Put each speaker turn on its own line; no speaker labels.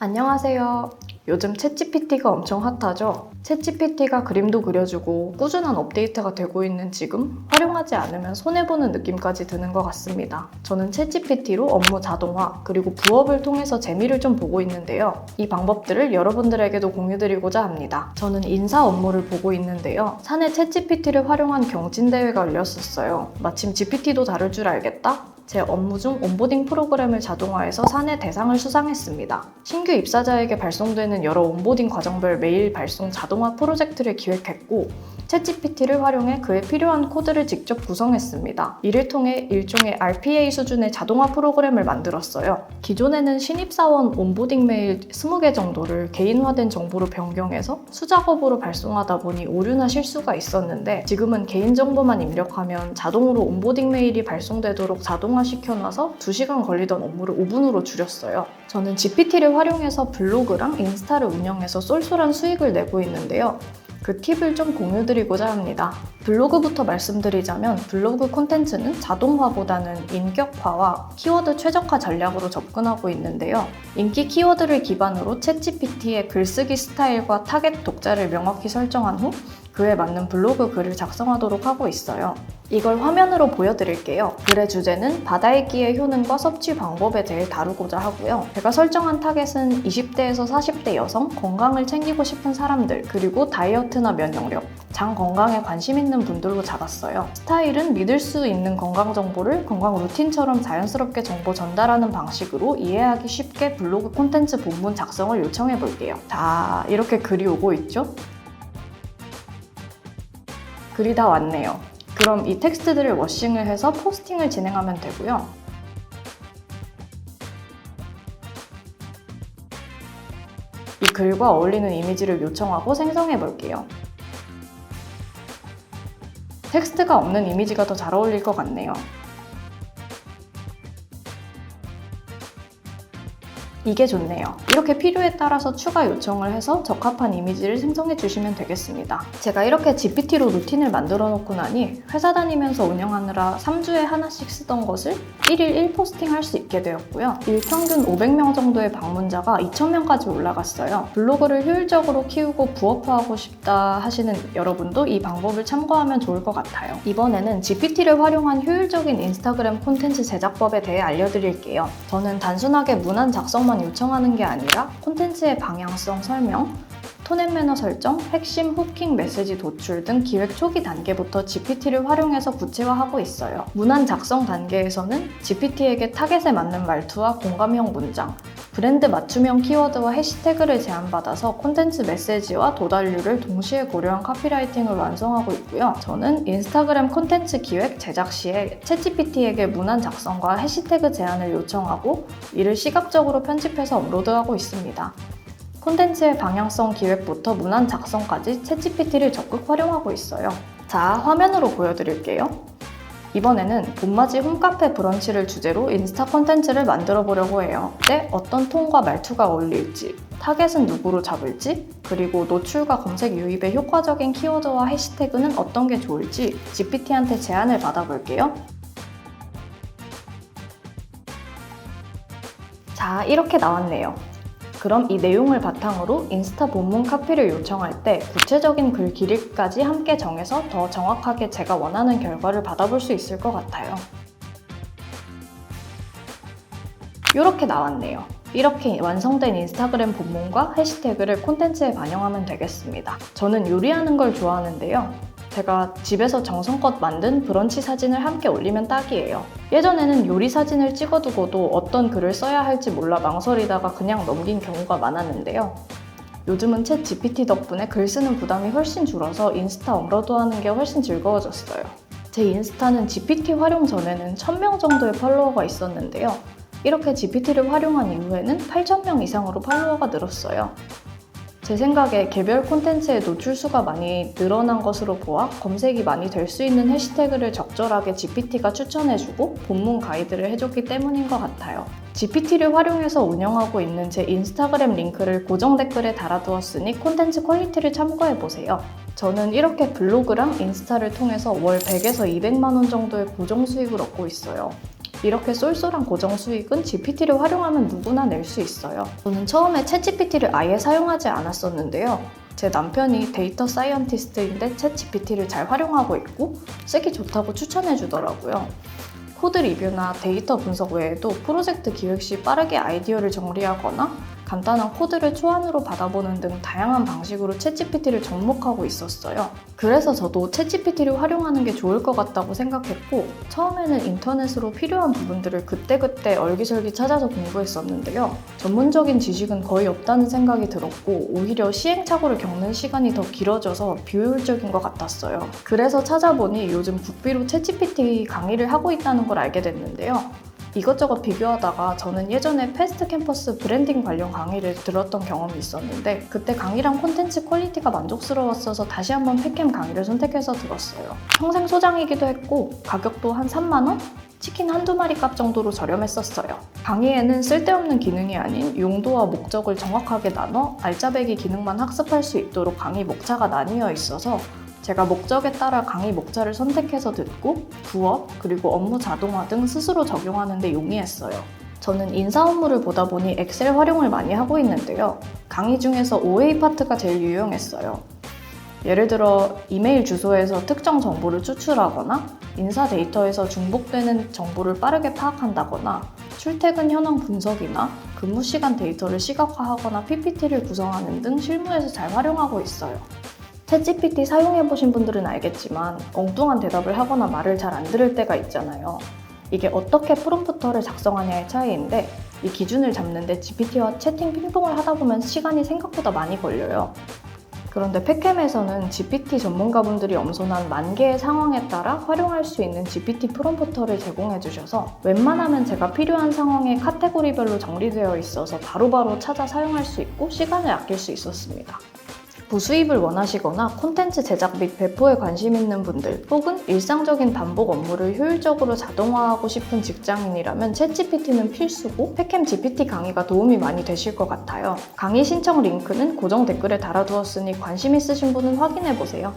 안녕하세요. 요즘 챗GPT가 엄청 핫하죠? 챗GPT가 그림도 그려주고 꾸준한 업데이트가 되고 있는 지금 활용하지 않으면 손해보는 느낌까지 드는 것 같습니다. 저는 챗GPT로 업무 자동화 그리고 부업을 통해서 재미를 좀 보고 있는데요. 이 방법들을 여러분들에게도 공유드리고자 합니다. 저는 인사 업무를 보고 있는데요. 사내 챗GPT를 활용한 경진대회가 열렸었어요. 마침 GPT도 다룰 줄 알겠다? 제 업무 중 온보딩 프로그램을 자동화해서 사내 대상을 수상했습니다. 신규 입사자에게 발송되는 여러 온보딩 과정별 메일 발송 자동화 프로젝트를 기획했고 챗GPT를 활용해 그에 필요한 코드를 직접 구성했습니다. 이를 통해 일종의 RPA 수준의 자동화 프로그램을 만들었어요. 기존에는 신입사원 온보딩 메일 20개 정도를 개인화된 정보로 변경해서 수작업으로 발송하다 보니 오류나 실수가 있었는데 지금은 개인정보만 입력하면 자동으로 온보딩 메일이 발송되도록 자동화시켜놔서 2시간 걸리던 업무를 5분으로 줄였어요. 저는 GPT를 활용해서 블로그랑 인스타를 운영해서 쏠쏠한 수익을 내고 있는데요. 그 팁을 좀 공유드리고자 합니다. 블로그부터 말씀드리자면 블로그 콘텐츠는 자동화보다는 인격화와 키워드 최적화 전략으로 접근하고 있는데요. 인기 키워드를 기반으로 챗GPT의 글쓰기 스타일과 타겟 독자를 명확히 설정한 후 그에 맞는 블로그 글을 작성하도록 하고 있어요. 이걸 화면으로 보여드릴게요. 글의 주제는 바다읽기의 효능과 섭취 방법에 대해 다루고자 하고요. 제가 설정한 타겟은 20대에서 40대 여성, 건강을 챙기고 싶은 사람들, 그리고 다이어트나 면역력, 장 건강에 관심 있는 분들로 잡았어요. 스타일은 믿을 수 있는 건강 정보를 건강 루틴처럼 자연스럽게 정보 전달하는 방식으로 이해하기 쉽게 블로그 콘텐츠 본문 작성을 요청해 볼게요. 자, 이렇게 글이 오고 있죠? 글이 다 왔네요. 그럼 이 텍스트들을 워싱을 해서 포스팅을 진행하면 되고요. 이 글과 어울리는 이미지를 요청하고 생성해 볼게요. 텍스트가 없는 이미지가 더 잘 어울릴 것 같네요. 이게 좋네요. 이렇게 필요에 따라서 추가 요청을 해서 적합한 이미지를 생성해 주시면 되겠습니다. 제가 이렇게 GPT로 루틴을 만들어 놓고 나니 회사 다니면서 운영하느라 3주에 하나씩 쓰던 것을 1일 1포스팅 할 수 있게 되었고요. 일평균 500명 정도의 방문자가 2000명까지 올라갔어요. 블로그를 효율적으로 키우고 부업화하고 싶다 하시는 여러분도 이 방법을 참고하면 좋을 것 같아요. 이번에는 GPT를 활용한 효율적인 인스타그램 콘텐츠 제작법에 대해 알려드릴게요. 저는 단순하게 문안 작성만 요청하는 게 아니라 콘텐츠의 방향성 설명, 톤 앤 매너 설정, 핵심 후킹 메시지 도출 등 기획 초기 단계부터 GPT를 활용해서 구체화하고 있어요. 문안 작성 단계에서는 GPT에게 타겟에 맞는 말투와 공감형 문장, 브랜드 맞춤형 키워드와 해시태그를 제안받아서 콘텐츠 메시지와 도달률을 동시에 고려한 카피라이팅을 완성하고 있고요. 저는 인스타그램 콘텐츠 기획 제작 시에 챗GPT에게 문안 작성과 해시태그 제안을 요청하고 이를 시각적으로 편집해서 업로드하고 있습니다. 콘텐츠의 방향성 기획부터 문안 작성까지 챗GPT를 적극 활용하고 있어요. 자, 화면으로 보여드릴게요. 이번에는 봄맞이 홈카페 브런치를 주제로 인스타 콘텐츠를 만들어 보려고 해요. 그때 어떤 톤과 말투가 어울릴지, 타겟은 누구로 잡을지, 그리고 노출과 검색 유입에 효과적인 키워드와 해시태그는 어떤 게 좋을지 GPT한테 제안을 받아볼게요. 자, 이렇게 나왔네요. 그럼 이 내용을 바탕으로 인스타 본문 카피를 요청할 때 구체적인 글 길이까지 함께 정해서 더 정확하게 제가 원하는 결과를 받아볼 수 있을 것 같아요. 이렇게 나왔네요. 이렇게 완성된 인스타그램 본문과 해시태그를 콘텐츠에 반영하면 되겠습니다. 저는 요리하는 걸 좋아하는데요. 제가 집에서 정성껏 만든 브런치 사진을 함께 올리면 딱이에요. 예전에는 요리 사진을 찍어두고도 어떤 글을 써야 할지 몰라 망설이다가 그냥 넘긴 경우가 많았는데요. 요즘은 챗 GPT 덕분에 글 쓰는 부담이 훨씬 줄어서 인스타 업로드하는 게 훨씬 즐거워졌어요. 제 인스타는 GPT 활용 전에는 1000명 정도의 팔로워가 있었는데요. 이렇게 GPT를 활용한 이후에는 8000명 이상으로 팔로워가 늘었어요. 제 생각에 개별 콘텐츠의 노출수가 많이 늘어난 것으로 보아 검색이 많이 될 수 있는 해시태그를 적절하게 GPT가 추천해주고 본문 가이드를 해줬기 때문인 것 같아요. GPT를 활용해서 운영하고 있는 제 인스타그램 링크를 고정 댓글에 달아두었으니 콘텐츠 퀄리티를 참고해보세요. 저는 이렇게 블로그랑 인스타를 통해서 월 100에서 200만 원 정도의 고정 수익을 얻고 있어요. 이렇게 쏠쏠한 고정 수익은 GPT를 활용하면 누구나 낼 수 있어요. 저는 처음에 챗GPT를 아예 사용하지 않았었는데요. 제 남편이 데이터 사이언티스트인데 챗GPT를 잘 활용하고 있고 쓰기 좋다고 추천해 주더라고요. 코드 리뷰나 데이터 분석 외에도 프로젝트 기획 시 빠르게 아이디어를 정리하거나 간단한 코드를 초안으로 받아보는 등 다양한 방식으로 챗GPT를 접목하고 있었어요. 그래서 저도 챗GPT를 활용하는 게 좋을 것 같다고 생각했고 처음에는 인터넷으로 필요한 부분들을 그때그때 얼기설기 찾아서 공부했었는데요. 전문적인 지식은 거의 없다는 생각이 들었고 오히려 시행착오를 겪는 시간이 더 길어져서 비효율적인 것 같았어요. 그래서 찾아보니 요즘 국비로 챗GPT 강의를 하고 있다는 걸 알게 됐는데요. 이것저것 비교하다가 저는 예전에 패스트 캠퍼스 브랜딩 관련 강의를 들었던 경험이 있었는데 그때 강의랑 콘텐츠 퀄리티가 만족스러웠어서 다시 한번 팩캠 강의를 선택해서 들었어요. 평생 소장이기도 했고 가격도 한 3만 원? 치킨 한두 마리 값 정도로 저렴했었어요. 강의에는 쓸데없는 기능이 아닌 용도와 목적을 정확하게 나눠 알짜배기 기능만 학습할 수 있도록 강의 목차가 나뉘어 있어서 제가 목적에 따라 강의 목차를 선택해서 듣고 부업, 그리고 업무 자동화 등 스스로 적용하는 데 용이했어요. 저는 인사 업무를 보다 보니 엑셀 활용을 많이 하고 있는데요. 강의 중에서 OA 파트가 제일 유용했어요. 예를 들어 이메일 주소에서 특정 정보를 추출하거나 인사 데이터에서 중복되는 정보를 빠르게 파악한다거나 출퇴근 현황 분석이나 근무 시간 데이터를 시각화하거나 PPT를 구성하는 등 실무에서 잘 활용하고 있어요. 챗GPT 사용해보신 분들은 알겠지만 엉뚱한 대답을 하거나 말을 잘 안 들을 때가 있잖아요. 이게 어떻게 프롬프터를 작성하냐의 차이인데 이 기준을 잡는데 GPT와 채팅 핑퐁을 하다 보면 시간이 생각보다 많이 걸려요. 그런데 팩캠에서는 GPT 전문가분들이 엄선한 10,000개의 상황에 따라 활용할 수 있는 GPT 프롬프터를 제공해 주셔서 웬만하면 제가 필요한 상황에 카테고리별로 정리되어 있어서 바로바로 찾아 사용할 수 있고 시간을 아낄 수 있었습니다. 부수입을 원하시거나 콘텐츠 제작 및 배포에 관심 있는 분들 혹은 일상적인 반복 업무를 효율적으로 자동화하고 싶은 직장인이라면 챗GPT는 필수고 팩캠 GPT 강의가 도움이 많이 되실 것 같아요. 강의 신청 링크는 고정 댓글에 달아두었으니 관심 있으신 분은 확인해보세요.